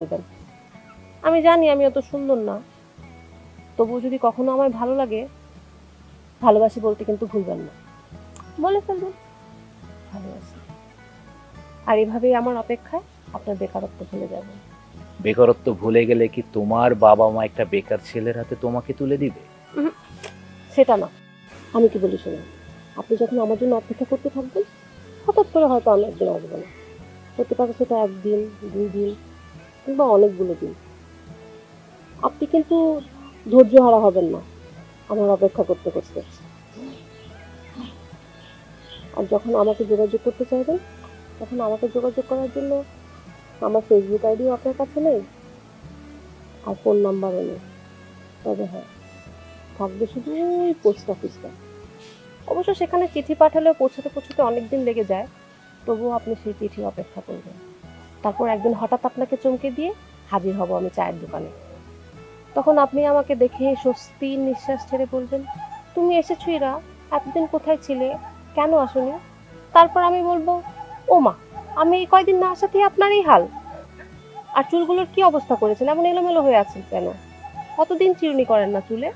বলবেন। আমি জানি আমি অত সুন্দর না, তবুও যদি কখনো আমায় ভালো লাগে, ভালোবাসি বলতে কিন্তু ভুলবেন না। বলে ফেলবেন ভালোবাসি। আর এভাবেই আমার অপেক্ষায় আপনার বেকারত্ব ভুলে যাবেন। বেকারত্ব ভুলে গেলে কি তোমার বাবা মা একটা বেকার ছেলের হাতে তোমাকে তুলে দিবে? উহুম, সেটা না। আমি কি বলি শুনুন, আপনি যখন আমার জন্য অপেক্ষা করতে থাকবেন, হঠাৎ করে হয়তো আমি একদিন আসবো না। হতে পারে সেটা ১ দিন, ২ দিন কিংবা অনেকগুলো দিন। আপনি কিন্তু ধৈর্যহারা হবেন না আমার অপেক্ষা করতে, করতে। আর যখন আমাকে যোগাযোগ করতে চাইবেন, তখন আমাকে যোগাযোগ করার জন্য আমার ফেসবুক আইডিও আপনার কাছে নেই, আর ফোন নাম্বারও নেই। তবে হ্যাঁ, থাকবে শুধু ওই পোস্ট অফিসটা। অবশ্য সেখানে চিঠি পাঠালেও পৌঁছাতে, পৌঁছাতে অনেকদিন লেগে যায়। তবুও আপনি সেই চিঠির অপেক্ষা করবেন। তারপর একদিন হঠাৎ আপনাকে চমকে দিয়ে হাজির হব আমি চায়ের দোকানে। তখন আপনি আমাকে দেখে স্বস্তির নিঃশ্বাস ছেড়ে বলবেন, "তুমি এসেছো ইরা? এতদিন কোথায় ছিলে? কেন আসোনি?" তারপর আমি বলবো, "ওমা! আমি এই কয়দিন না আসাতেই আপনার এই হাল? আর চুলগুলোর কি অবস্থা করেছেন? এমন এলোমেলো হয়ে আছে কেন? কতদিন চিরুনি করেন না চুলে?"